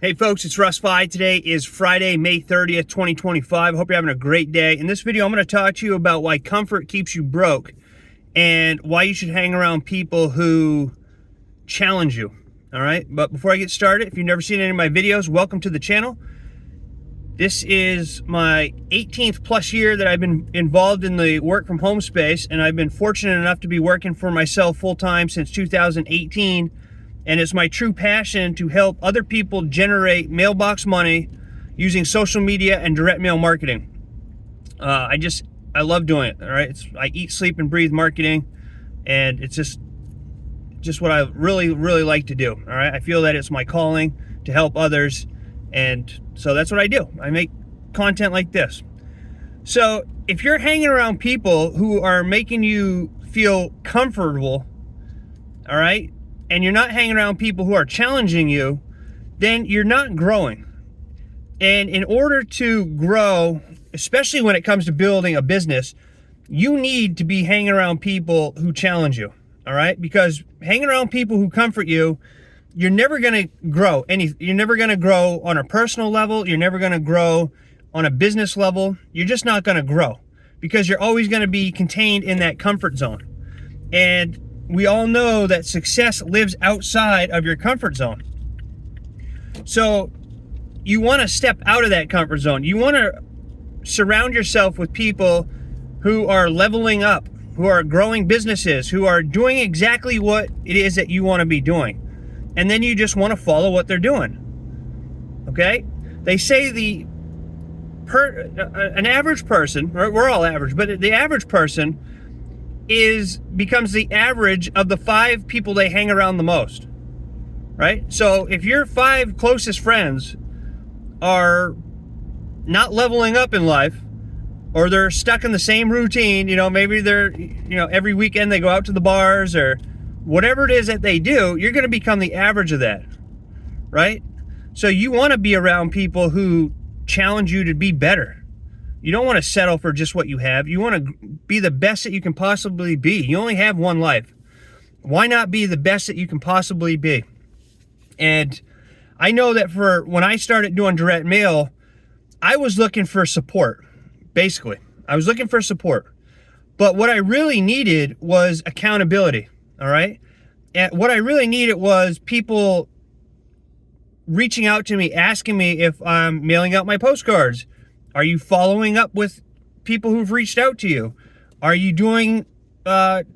Hey folks, it's Russ. Today is Friday, May 30th, 2025. I hope you're having a great day. In this video, I'm going to talk to you about why comfort keeps you broke and why you should hang around people who challenge you. All right, but before I get started, if you've never seen any of my videos, welcome to the channel. This is my 18th plus year that I've been involved in the work from home space, and I've been fortunate enough to be working for myself full-time since 2018. And it's my true passion to help other people generate mailbox money using social media and direct mail marketing. I love doing it. All right, I eat, sleep, and breathe marketing, and it's just what I really like to do. All right, I feel that it's my calling to help others, and so that's what I do. I make content like this. So if you're hanging around people who are making you feel comfortable, all right, and you're not hanging around people who are challenging you, then you're not growing. And in order to grow, especially when it comes to building a business, you need to be hanging around people who challenge you, all right? Because hanging around people who comfort you, you're never gonna grow. You're never gonna grow on a personal level. You're never gonna grow on a business level. You're just not gonna grow because you're always gonna be contained in that comfort zone. And we all know that success lives outside of your comfort zone. So you want to step out of that comfort zone. You want to surround yourself with people who are leveling up, who are growing businesses, who are doing exactly what it is that you want to be doing. And then you just want to follow what they're doing. Okay? They say an average person, we're all average, but the average person becomes the average of the 5 people they hang around the most, right? So if your 5 closest friends are not leveling up in life, or they're stuck in the same routine, maybe they're, every weekend they go out to the bars or whatever it is that they do, you're going to become the average of that, right? So you want to be around people who challenge you to be better. You don't want to settle for just what you have. You want to be the best that you can possibly be. You only have one life. Why not be the best that you can possibly be? And I know that when I started doing direct mail, I was looking for support, basically. I was looking for support. But what I really needed was accountability, all right? And what I really needed was people reaching out to me, asking me if I'm mailing out my postcards. Are you following up with people who've reached out to you? Are you doing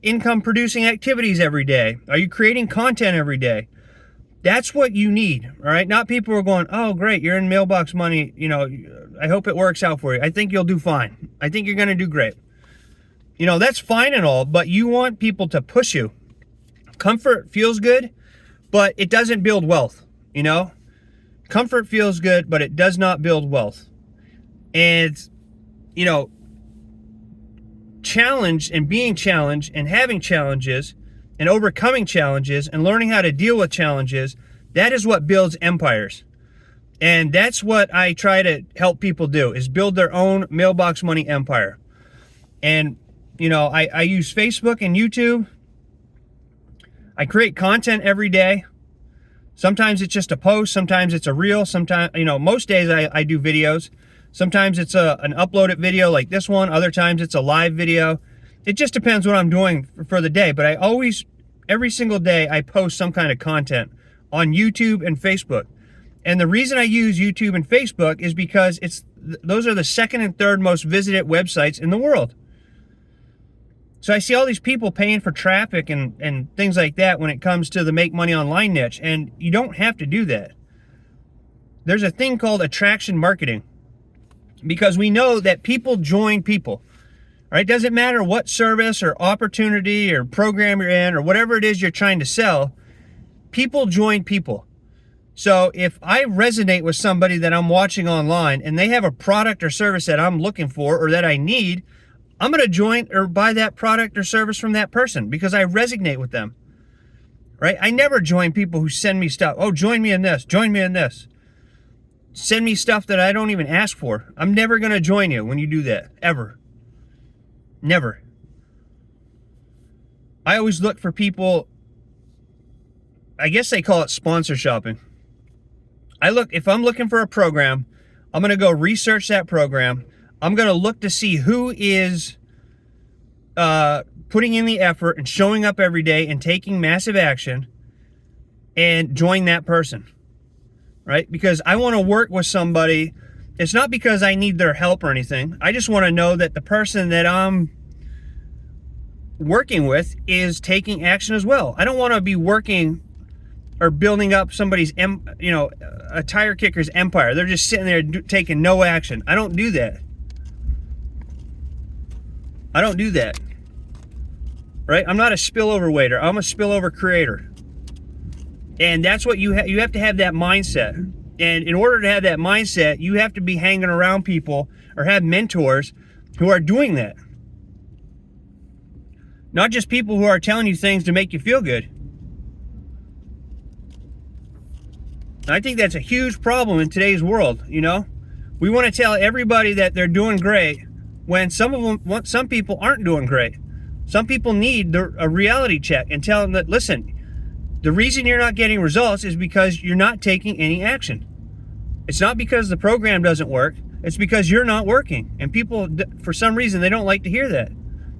income producing activities every day? Are you creating content every day? That's what you need, all right? Not people who are going, oh, great, you're in mailbox money. I hope it works out for you. I think you'll do fine. I think you're going to do great. That's fine and all, but you want people to push you. Comfort feels good, but it doesn't build wealth, Comfort feels good, but it does not build wealth. And, challenge and being challenged and having challenges and overcoming challenges and learning how to deal with challenges, that is what builds empires. And that's what I try to help people do, is build their own mailbox money empire. And, I use Facebook and YouTube. I create content every day. Sometimes it's just a post. Sometimes it's a reel. Sometimes, most days I do videos. Sometimes it's an uploaded video like this one. Other times it's a live video. It just depends what I'm doing for the day. But every single day, I post some kind of content on YouTube and Facebook. And the reason I use YouTube and Facebook is because those are the second and third most visited websites in the world. So I see all these people paying for traffic and things like that when it comes to the make money online niche. And you don't have to do that. There's a thing called attraction marketing. Because we know that people join people, right? It doesn't matter what service or opportunity or program you're in or whatever it is you're trying to sell, people join people. So if I resonate with somebody that I'm watching online and they have a product or service that I'm looking for or that I need, I'm going to join or buy that product or service from that person because I resonate with them, right? I never join people who send me stuff. Oh, join me in this, join me in this. Send me stuff that I don't even ask for. I'm never going to join you when you do that, ever. Never. I always look for people, I guess they call it sponsor shopping. If I'm looking for a program, I'm going to go research that program. I'm going to look to see who is putting in the effort and showing up every day and taking massive action, and join that person, right? Because I want to work with somebody. It's not because I need their help or anything. I just want to know that the person that I'm working with is taking action as well. I don't want to be working or building up somebody's, a tire kicker's empire. They're just sitting there taking no action. I don't do that. I don't do that. Right? I'm not a spillover waiter. I'm a spillover creator. And that's what you have to have that mindset. And in order to have that mindset, you have to be hanging around people or have mentors who are doing that. Not just people who are telling you things to make you feel good. I think that's a huge problem in today's world, We want to tell everybody that they're doing great when some people aren't doing great. Some people need a reality check and tell them that, listen, the reason you're not getting results is because you're not taking any action. It's not because the program doesn't work. It's because you're not working. And people, for some reason, they don't like to hear that.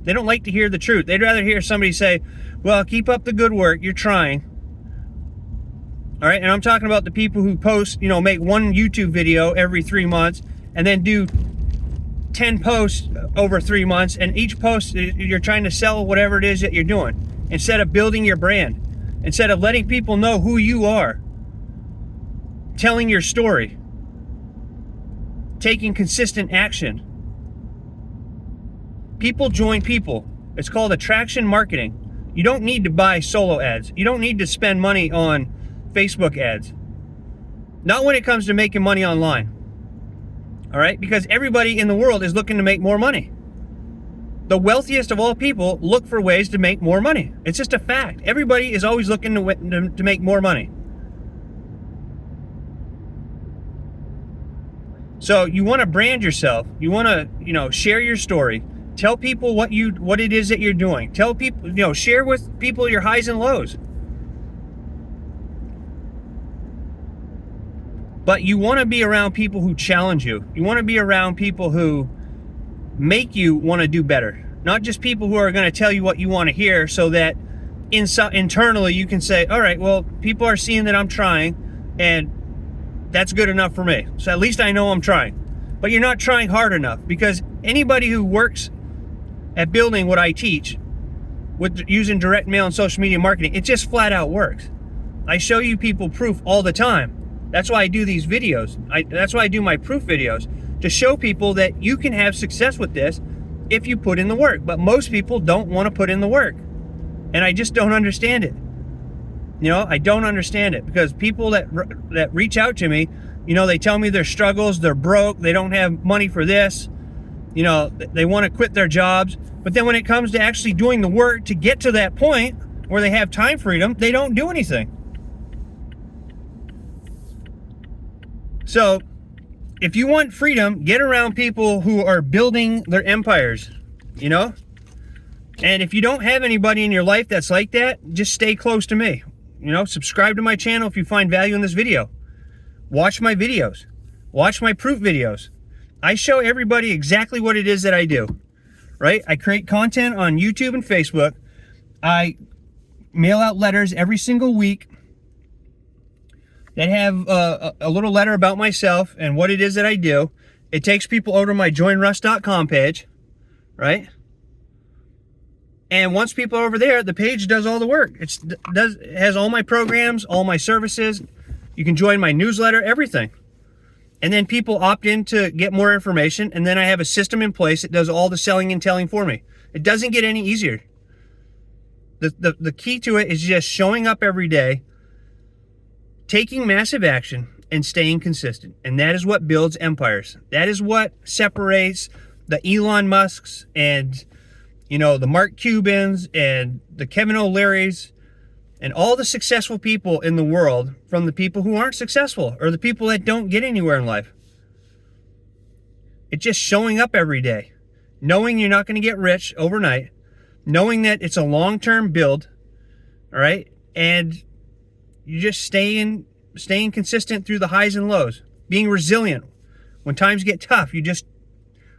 They don't like to hear the truth. They'd rather hear somebody say, well, keep up the good work. You're trying. All right. And I'm talking about the people who post, make one YouTube video every 3 months and then do 10 posts over 3 months. And each post, you're trying to sell whatever it is that you're doing instead of building your brand. Instead of letting people know who you are, telling your story, taking consistent action. People join people. It's called attraction marketing. You don't need to buy solo ads. You don't need to spend money on Facebook ads. Not when it comes to making money online. All right? Because everybody in the world is looking to make more money. The wealthiest of all people look for ways to make more money. It's just a fact. Everybody is always looking to make more money. So you want to brand yourself. You want to, share your story. Tell people what it is that you're doing. Tell people, share with people your highs and lows. But you want to be around people who challenge you. You want to be around people who make you want to do better. Not just people who are going to tell you what you want to hear so that internally you can say, all right, well, people are seeing that I'm trying and that's good enough for me. So at least I know I'm trying. But you're not trying hard enough, because anybody who works at building what I teach with using direct mail and social media marketing, it just flat out works. I show you people proof all the time. That's why I do these videos. That's why I do my proof videos, to show people that you can have success with this if you put in the work. But most people don't want to put in the work. And I just don't understand it. I don't understand it, because people that reach out to me, they tell me their struggles, they're broke, they don't have money for this, they want to quit their jobs. But then when it comes to actually doing the work to get to that point where they have time freedom, they don't do anything. So if you want freedom, get around people who are building their empires, And if you don't have anybody in your life that's like that, just stay close to me. Subscribe to my channel if you find value in this video. Watch my videos. Watch my proof videos. I show everybody exactly what it is that I do, right? I create content on YouTube and Facebook. I mail out letters every single week that have a little letter about myself and what it is that I do. It takes people over to my joinruss.com page, right? And once people are over there, the page does all the work. It has all my programs, all my services. You can join my newsletter, everything. And then people opt in to get more information, and then I have a system in place that does all the selling and telling for me. It doesn't get any easier. The key to it is just showing up every day, taking massive action, and staying consistent. And that is what builds empires. That is what separates the Elon Musks and the Mark Cubans and the Kevin O'Learys and all the successful people in the world from the people who aren't successful or the people that don't get anywhere in life. It's just showing up every day, knowing you're not going to get rich overnight, knowing that it's a long-term build, all right? And you just stay in staying consistent through the highs and lows, being resilient. When times get tough, you just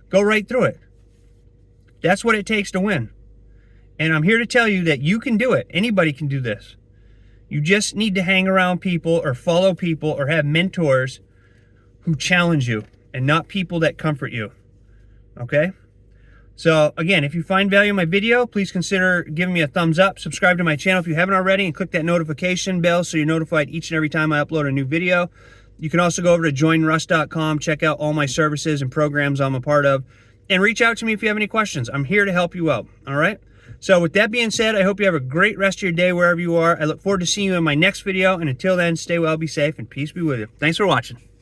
go right through it. That's what it takes to win. And I'm here to tell you that you can do it. Anybody can do this. You just need to hang around people or follow people or have mentors who challenge you and not people that comfort you. Okay? So again, if you find value in my video, please consider giving me a thumbs up. Subscribe to my channel if you haven't already, and click that notification bell so you're notified each and every time I upload a new video. You can also go over to joinruss.com, check out all my services and programs I'm a part of, and reach out to me if you have any questions. I'm here to help you out. All right? So with that being said, I hope you have a great rest of your day wherever you are. I look forward to seeing you in my next video, and until then, stay well, be safe, and peace be with you. Thanks for watching.